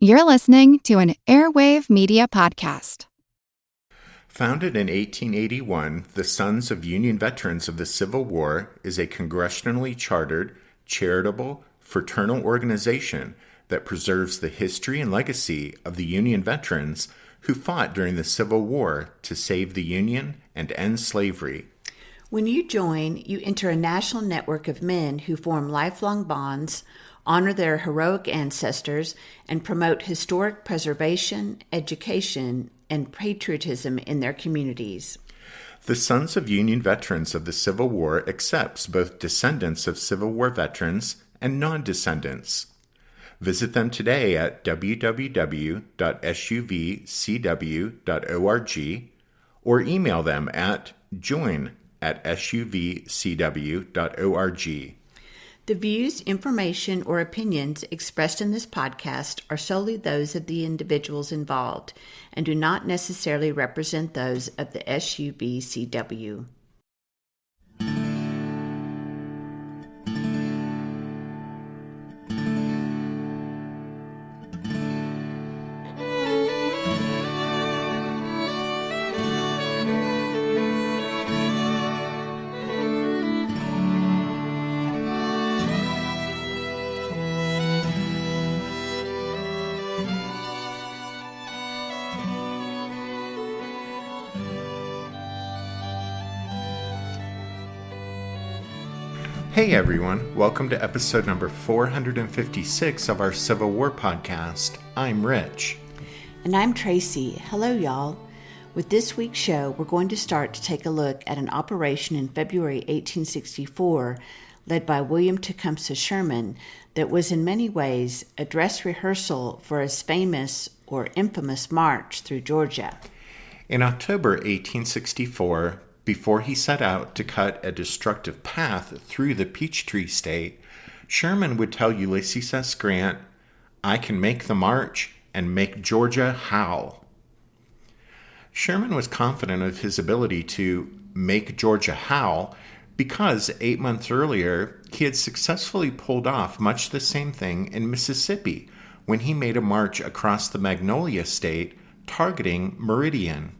You're listening to an Airwave Media Podcast. Founded in 1881, the Sons of Union Veterans of the Civil War is a congressionally chartered, charitable, fraternal organization that preserves the history and legacy of the Union veterans who fought during the Civil War to save the Union and end slavery. When you join, you enter a national network of men who form lifelong bonds, honor their heroic ancestors, and promote historic preservation, education, and patriotism in their communities. The Sons of Union Veterans of the Civil War accepts both descendants of Civil War veterans and non-descendants. Visit them today at www.suvcw.org or email them at join@suvcw.org. The views, information, or opinions expressed in this podcast are solely those of the individuals involved and do not necessarily represent those of the SUVCW. Hey everyone, welcome to episode number 456 of our Civil War podcast. I'm Rich. And I'm Tracy. Hello, y'all. With this week's show, we're going to start to take a look at an operation in February 1864 led by William Tecumseh Sherman that was in many ways a dress rehearsal for his famous or infamous march through Georgia. In October 1864, before he set out to cut a destructive path through the Peachtree State, Sherman would tell Ulysses S. Grant, "I can make the march and make Georgia howl." Sherman was confident of his ability to make Georgia howl because 8 months earlier, he had successfully pulled off much the same thing in Mississippi when he made a march across the Magnolia State targeting Meridian.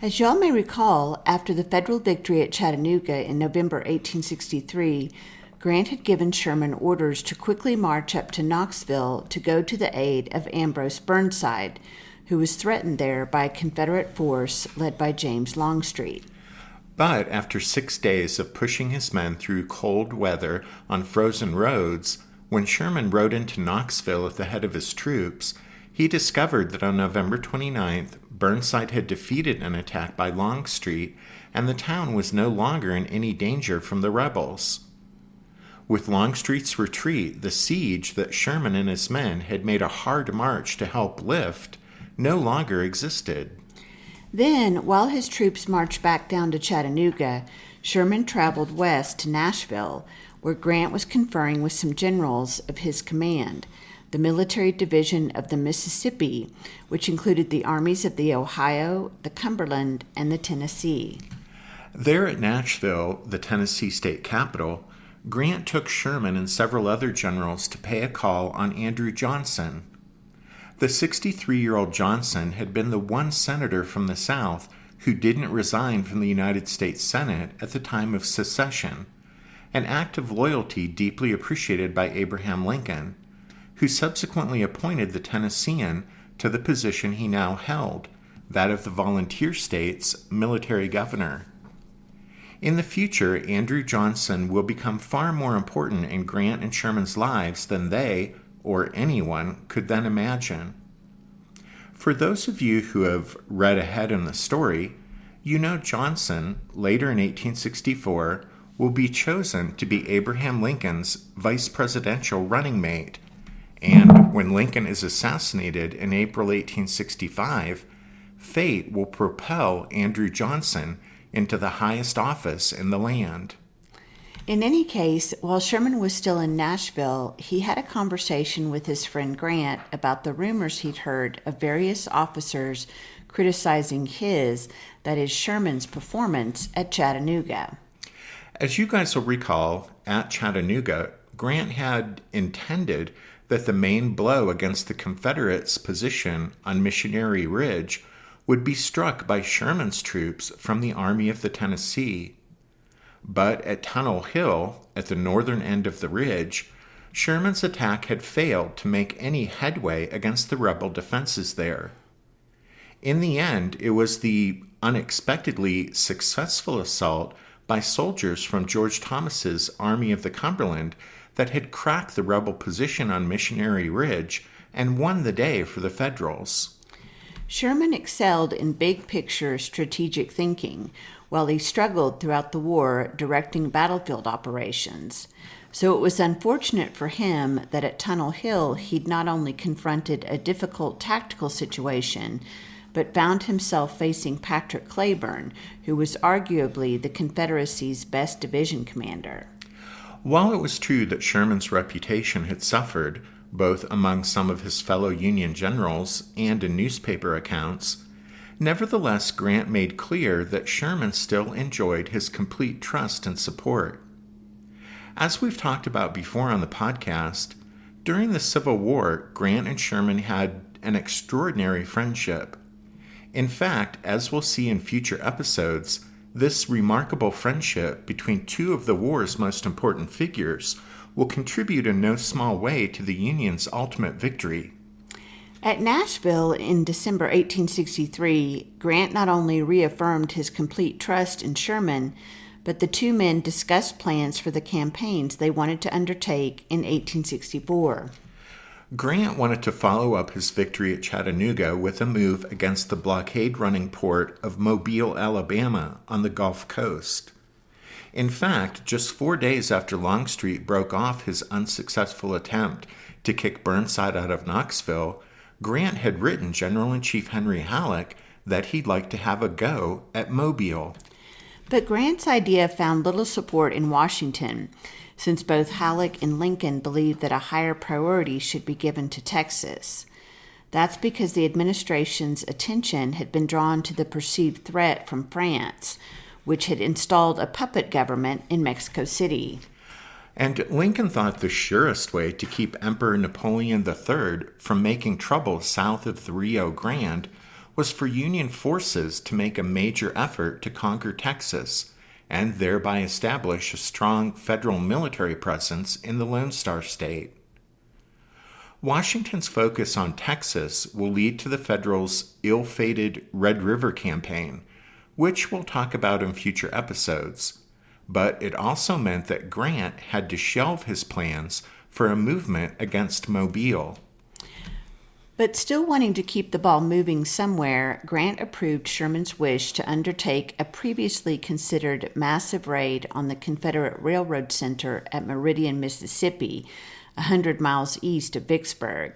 As y'all may recall, after the federal victory at Chattanooga in November 1863, Grant had given Sherman orders to quickly march up to Knoxville to go to the aid of Ambrose Burnside, who was threatened there by a Confederate force led by James Longstreet. But after 6 days of pushing his men through cold weather on frozen roads, when Sherman rode into Knoxville at the head of his troops, he discovered that on November 29th, Burnside had defeated an attack by Longstreet, and the town was no longer in any danger from the rebels. With Longstreet's retreat, the siege that Sherman and his men had made a hard march to help lift no longer existed. Then, while his troops marched back down to Chattanooga, Sherman traveled west to Nashville, where Grant was conferring with some generals of his command, the military division of the Mississippi, which included the armies of the Ohio, the Cumberland, and the Tennessee. There at Nashville, the Tennessee state capital, Grant took Sherman and several other generals to pay a call on Andrew Johnson. The 63-year-old Johnson had been the one senator from the South who didn't resign from the United States Senate at the time of secession, an act of loyalty deeply appreciated by Abraham Lincoln, who subsequently appointed the Tennessean to the position he now held, that of the volunteer state's military governor. In the future, Andrew Johnson will become far more important in Grant and Sherman's lives than they, or anyone, could then imagine. For those of you who have read ahead in the story, you know Johnson, later in 1864, will be chosen to be Abraham Lincoln's vice presidential running mate. And when Lincoln is assassinated in April 1865, fate will propel Andrew Johnson into the highest office in the land. In any case, while Sherman was still in Nashville, he had a conversation with his friend Grant about the rumors he'd heard of various officers criticizing that is Sherman's performance at Chattanooga. As you guys will recall, at Chattanooga, Grant had intended that the main blow against the Confederates' position on Missionary Ridge would be struck by Sherman's troops from the Army of the Tennessee. But at Tunnel Hill, at the northern end of the ridge, Sherman's attack had failed to make any headway against the rebel defenses there. In the end, it was the unexpectedly successful assault by soldiers from George Thomas's Army of the Cumberland that had cracked the rebel position on Missionary Ridge and won the day for the Federals. Sherman excelled in big-picture strategic thinking, while he struggled throughout the war directing battlefield operations. So it was unfortunate for him that at Tunnel Hill he'd not only confronted a difficult tactical situation, but found himself facing Patrick Cleburne, who was arguably the Confederacy's best division commander. While it was true that Sherman's reputation had suffered, both among some of his fellow Union generals and in newspaper accounts, nevertheless Grant made clear that Sherman still enjoyed his complete trust and support. As we've talked about before on the podcast, during the Civil War, Grant and Sherman had an extraordinary friendship. In fact, as we'll see in future episodes, this remarkable friendship between two of the war's most important figures will contribute in no small way to the Union's ultimate victory. At Nashville in December 1863, Grant not only reaffirmed his complete trust in Sherman, but the two men discussed plans for the campaigns they wanted to undertake in 1864. Grant wanted to follow up his victory at Chattanooga with a move against the blockade-running port of Mobile, Alabama, on the Gulf Coast. In fact, just 4 days after Longstreet broke off his unsuccessful attempt to kick Burnside out of Knoxville, Grant had written General-in-Chief Henry Halleck that he'd like to have a go at Mobile. But Grant's idea found little support in Washington, since both Halleck and Lincoln believed that a higher priority should be given to Texas. That's because the administration's attention had been drawn to the perceived threat from France, which had installed a puppet government in Mexico City. And Lincoln thought the surest way to keep Emperor Napoleon III from making trouble south of the Rio Grande was for Union forces to make a major effort to conquer Texas, and thereby establish a strong federal military presence in the Lone Star State. Washington's focus on Texas will lead to the Federals' ill-fated Red River Campaign, which we'll talk about in future episodes, but it also meant that Grant had to shelve his plans for a movement against Mobile. But still wanting to keep the ball moving somewhere, Grant approved Sherman's wish to undertake a previously considered massive raid on the Confederate Railroad Center at Meridian, Mississippi, 100 miles east of Vicksburg.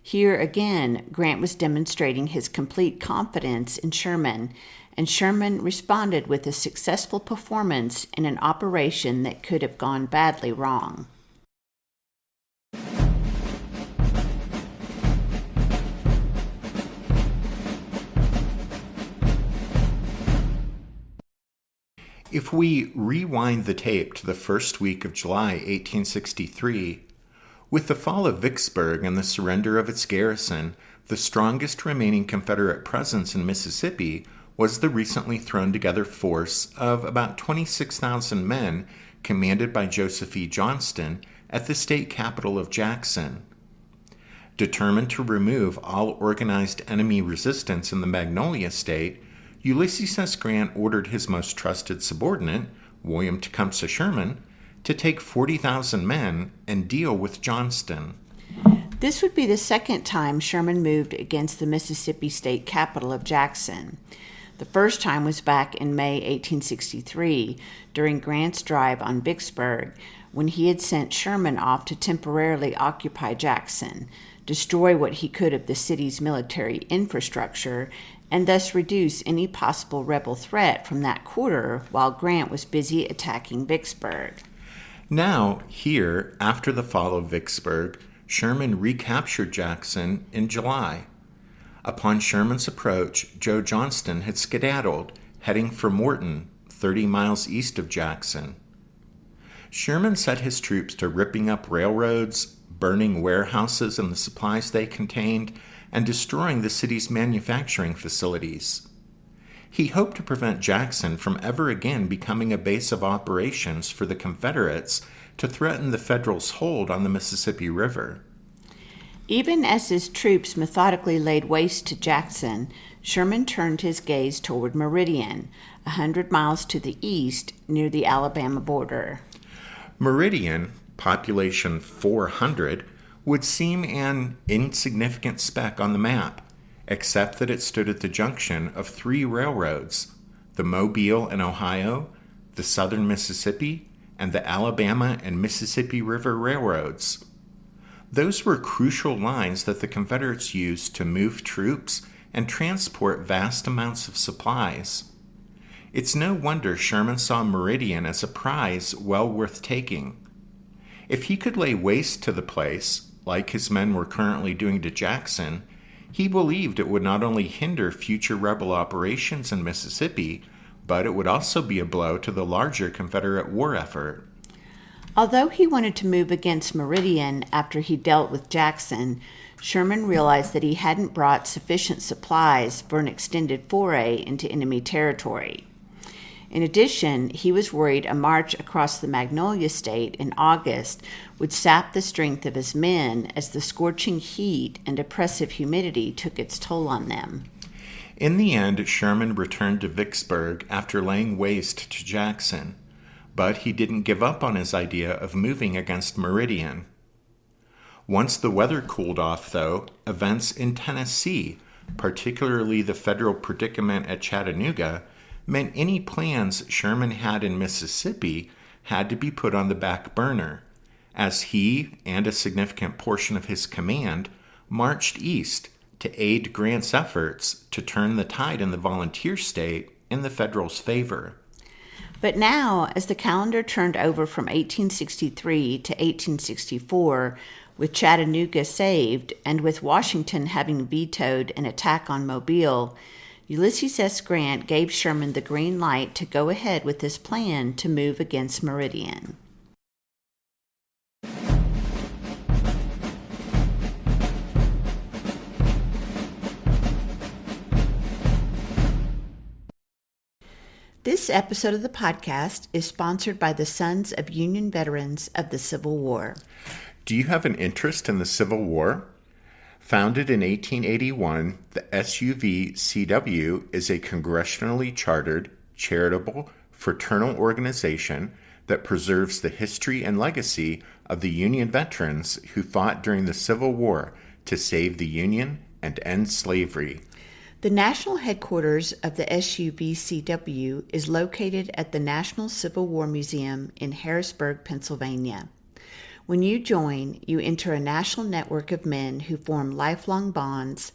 Here again, Grant was demonstrating his complete confidence in Sherman, and Sherman responded with a successful performance in an operation that could have gone badly wrong. If we rewind the tape to the first week of July 1863, with the fall of Vicksburg and the surrender of its garrison, the strongest remaining Confederate presence in Mississippi was the recently thrown together force of about 26,000 men commanded by Joseph E. Johnston at the state capital of Jackson. Determined to remove all organized enemy resistance in the Magnolia State, Ulysses S. Grant ordered his most trusted subordinate, William Tecumseh Sherman, to take 40,000 men and deal with Johnston. This would be the second time Sherman moved against the Mississippi state capital of Jackson. The first time was back in May 1863, during Grant's drive on Vicksburg, when he had sent Sherman off to temporarily occupy Jackson, destroy what he could of the city's military infrastructure, and thus reduce any possible rebel threat from that quarter while Grant was busy attacking Vicksburg. Now, here, after the fall of Vicksburg, Sherman recaptured Jackson in July. Upon Sherman's approach, Joe Johnston had skedaddled, heading for Morton, 30 miles east of Jackson. Sherman set his troops to ripping up railroads, burning warehouses and the supplies they contained, and destroying the city's manufacturing facilities. He hoped to prevent Jackson from ever again becoming a base of operations for the Confederates to threaten the Federals' hold on the Mississippi River. Even as his troops methodically laid waste to Jackson, Sherman turned his gaze toward Meridian, 100 miles to the east near the Alabama border. Meridian, population 400, would seem an insignificant speck on the map, except that it stood at the junction of 3 railroads, the Mobile and Ohio, the Southern Mississippi, and the Alabama and Mississippi River Railroads. Those were crucial lines that the Confederates used to move troops and transport vast amounts of supplies. It's no wonder Sherman saw Meridian as a prize well worth taking. If he could lay waste to the place, like his men were currently doing to Jackson, he believed it would not only hinder future rebel operations in Mississippi, but it would also be a blow to the larger Confederate war effort. Although he wanted to move against Meridian after he dealt with Jackson, Sherman realized that he hadn't brought sufficient supplies for an extended foray into enemy territory. In addition, he was worried a march across the Magnolia State in August would sap the strength of his men as the scorching heat and oppressive humidity took its toll on them. In the end, Sherman returned to Vicksburg after laying waste to Jackson, but he didn't give up on his idea of moving against Meridian. Once the weather cooled off, though, events in Tennessee, particularly the Federal predicament at Chattanooga, meant any plans Sherman had in Mississippi had to be put on the back burner, as he and a significant portion of his command marched east to aid Grant's efforts to turn the tide in the volunteer state in the Federals' favor. But now, as the calendar turned over from 1863 to 1864, with Chattanooga saved and with Washington having vetoed an attack on Mobile, Ulysses S. Grant gave Sherman the green light to go ahead with his plan to move against Meridian. This episode of the podcast is sponsored by the Sons of Union Veterans of the Civil War. Do you have an interest in the Civil War? Founded in 1881, the SUV-CW is a congressionally chartered, charitable, fraternal organization that preserves the history and legacy of the Union veterans who fought during the Civil War to save the Union and end slavery. The national headquarters of the SUV-CW is located at the National Civil War Museum in Harrisburg, Pennsylvania. When you join, you enter a national network of men who form lifelong bonds,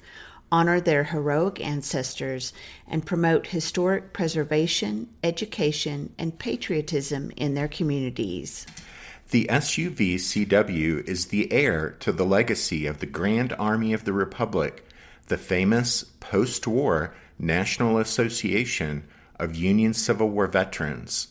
honor their heroic ancestors, and promote historic preservation, education, and patriotism in their communities. The SUV-CW is the heir to the legacy of the Grand Army of the Republic, the famous post-war National Association of Union Civil War Veterans.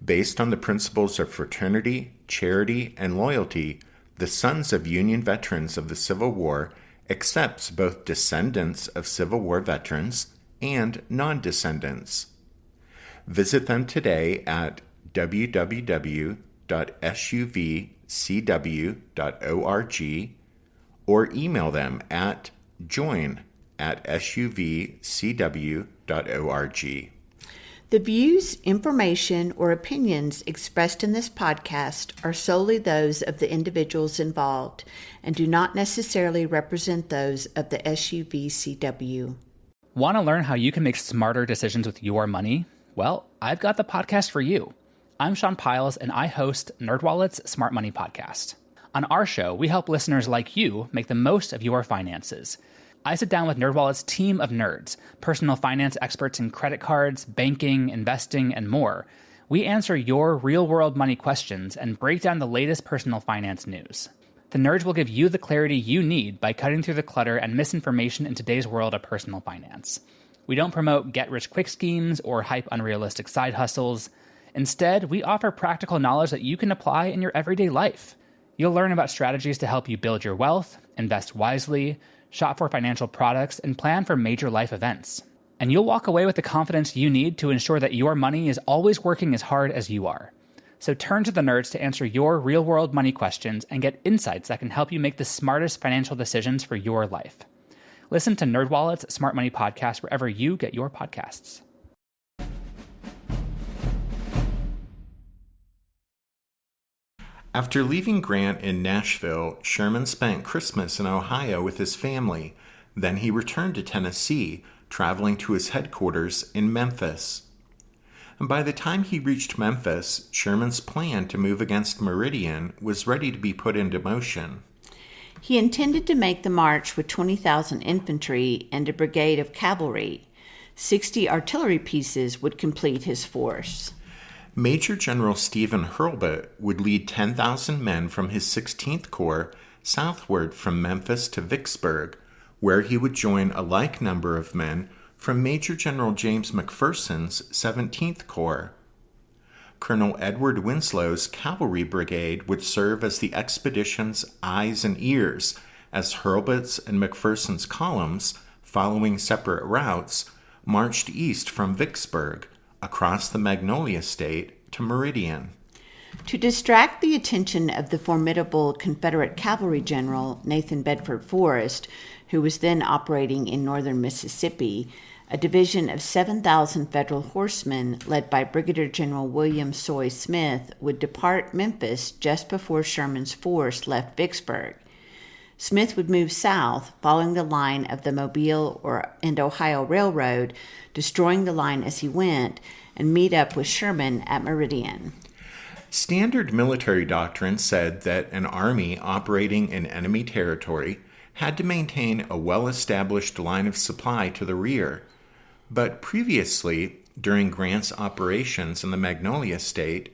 Based on the principles of fraternity, charity, and loyalty, the Sons of Union Veterans of the Civil War accepts both descendants of Civil War veterans and non-descendants. Visit them today at www.suvcw.org or email them at join@suvcw.org. The views, information, or opinions expressed in this podcast are solely those of the individuals involved and do not necessarily represent those of the SUV-CW. Want to learn how you can make smarter decisions with your money? Well, I've got the podcast for you. I'm Sean Piles, and I host NerdWallet's Smart Money Podcast. On our show, we help listeners like you make the most of your finances. I sit down with NerdWallet's team of nerds, personal finance experts in credit cards, banking, investing, and more. We answer your real-world money questions and break down the latest personal finance news. The nerds will give you the clarity you need by cutting through the clutter and misinformation in today's world of personal finance. We don't promote get-rich-quick schemes or hype unrealistic side hustles. Instead, we offer practical knowledge that you can apply in your everyday life. You'll learn about strategies to help you build your wealth, invest wisely, shop for financial products, and plan for major life events. And you'll walk away with the confidence you need to ensure that your money is always working as hard as you are. So turn to the nerds to answer your real-world money questions and get insights that can help you make the smartest financial decisions for your life. Listen to NerdWallet's Smart Money Podcast wherever you get your podcasts. After leaving Grant in Nashville, Sherman spent Christmas in Ohio with his family. Then he returned to Tennessee, traveling to his headquarters in Memphis. And by the time he reached Memphis, Sherman's plan to move against Meridian was ready to be put into motion. He intended to make the march with 20,000 infantry and a brigade of cavalry. 60 artillery pieces would complete his force. Major General Stephen Hurlbut would lead 10,000 men from his 16th Corps southward from Memphis to Vicksburg, where he would join a like number of men from Major General James McPherson's 17th Corps. Colonel Edward Winslow's cavalry brigade would serve as the expedition's eyes and ears, as Hurlbut's and McPherson's columns, following separate routes, marched east from Vicksburg, across the Magnolia State to Meridian. To distract the attention of the formidable Confederate cavalry general Nathan Bedford Forrest, who was then operating in northern Mississippi, a division of 7,000 Federal horsemen led by Brigadier General William Soy Smith would depart Memphis just before Sherman's force left Vicksburg. Smith would move south, following the line of the Mobile and Ohio Railroad, destroying the line as he went, and meet up with Sherman at Meridian. Standard military doctrine said that an army operating in enemy territory had to maintain a well-established line of supply to the rear. But previously, during Grant's operations in the Magnolia State,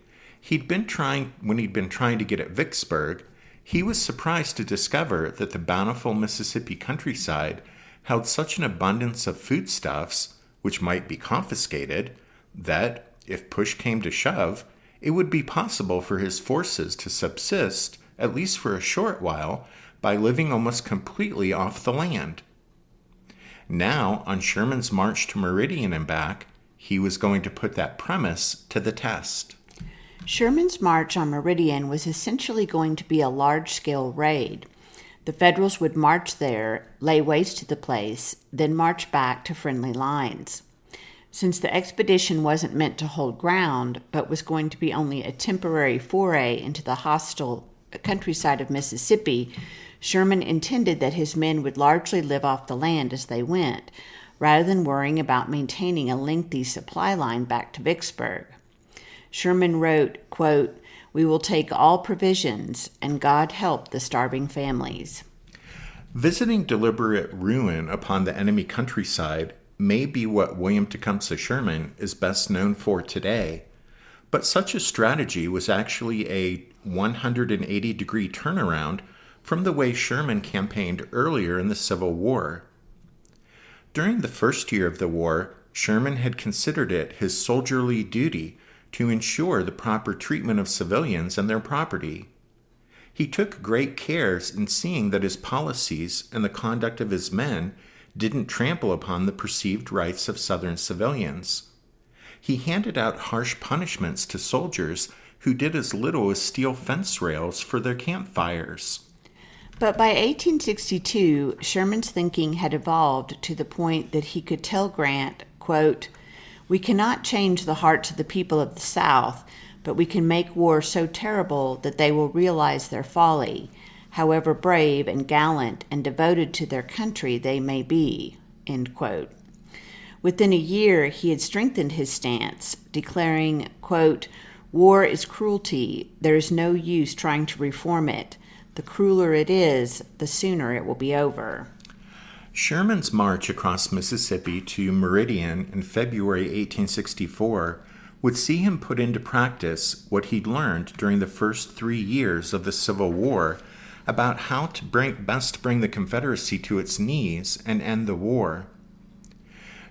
when he'd been trying to get at Vicksburg, he was surprised to discover that the bountiful Mississippi countryside held such an abundance of foodstuffs, which might be confiscated, that, if push came to shove, it would be possible for his forces to subsist, at least for a short while, by living almost completely off the land. Now, on Sherman's march to Meridian and back, he was going to put that premise to the test. Sherman's march on Meridian was essentially going to be a large-scale raid. The Federals would march there, lay waste to the place, then march back to friendly lines. Since the expedition wasn't meant to hold ground, but was going to be only a temporary foray into the hostile countryside of Mississippi, Sherman intended that his men would largely live off the land as they went, rather than worrying about maintaining a lengthy supply line back to Vicksburg. Sherman wrote, quote, "We will take all provisions, and God help the starving families." Visiting deliberate ruin upon the enemy countryside may be what William Tecumseh Sherman is best known for today, but such a strategy was actually a 180-degree turnaround from the way Sherman campaigned earlier in the Civil War. During the first year of the war, Sherman had considered it his soldierly duty to ensure the proper treatment of civilians and their property. He took great care in seeing that his policies and the conduct of his men didn't trample upon the perceived rights of Southern civilians. He handed out harsh punishments to soldiers who did as little as steal fence rails for their campfires. But by 1862, Sherman's thinking had evolved to the point that he could tell Grant, quote, "We cannot change the hearts of the people of the South, but we can make war so terrible that they will realize their folly, however brave and gallant and devoted to their country they may be." End quote. Within a year, he had strengthened his stance, declaring, quote, "War is cruelty. There is no use trying to reform it. The crueler it is, the sooner it will be over." Sherman's march across Mississippi to Meridian in February 1864 would see him put into practice what he'd learned during the first 3 years of the Civil War about how to best bring the Confederacy to its knees and end the war.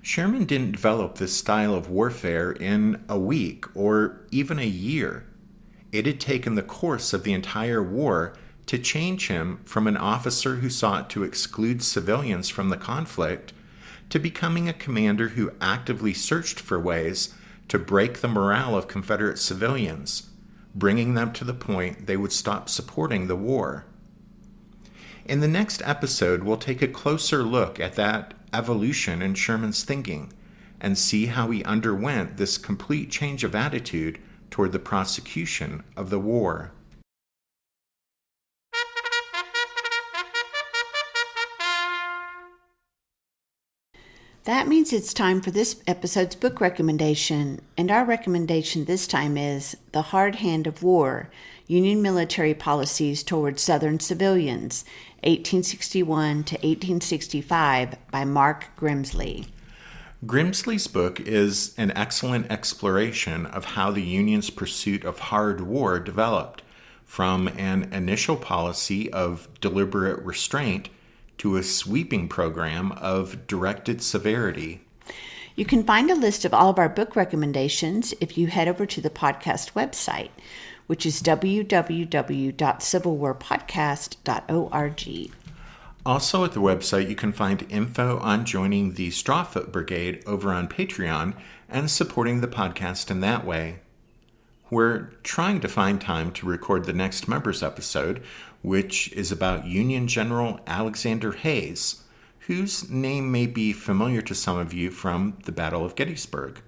Sherman didn't develop this style of warfare in a week or even a year. It had taken the course of the entire war to change him from an officer who sought to exclude civilians from the conflict to becoming a commander who actively searched for ways to break the morale of Confederate civilians, bringing them to the point they would stop supporting the war. In the next episode, we'll take a closer look at that evolution in Sherman's thinking and see how he underwent this complete change of attitude toward the prosecution of the war. That means it's time for this episode's book recommendation, and our recommendation this time is The Hard Hand of War, Union Military Policies Toward Southern Civilians, 1861 to 1865 by Mark Grimsley. Grimsley's book is an excellent exploration of how the Union's pursuit of hard war developed, from an initial policy of deliberate restraint to a sweeping program of directed severity. You can find a list of all of our book recommendations if you head over to the podcast website, which is www.civilwarpodcast.org. Also at the website, you can find info on joining the Strawfoot Brigade over on Patreon and supporting the podcast in that way. We're trying to find time to record the next members episode, which is about Union General Alexander Hayes, whose name may be familiar to some of you from the Battle of Gettysburg.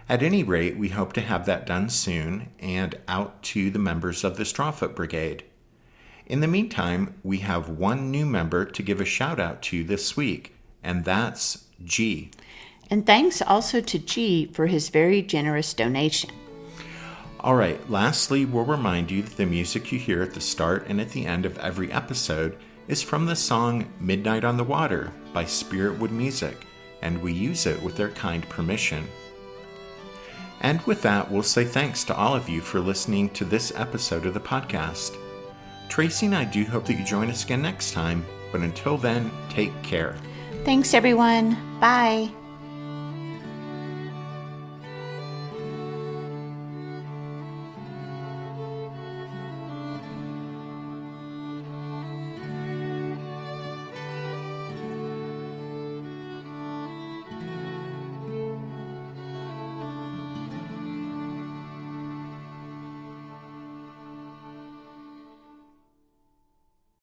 At any rate, we hope to have that done soon and out to the members of the Strawfoot Brigade. In the meantime, we have one new member to give a shout out to this week, and that's G. And thanks also to G for his very generous donation. All right, lastly, we'll remind you that the music you hear at the start and at the end of every episode is from the song Midnight on the Water by Spiritwood Music, and we use it with their kind permission. And with that, we'll say thanks to all of you for listening to this episode of the podcast. Tracy and I do hope that you join us again next time, but until then, take care. Thanks, everyone. Bye.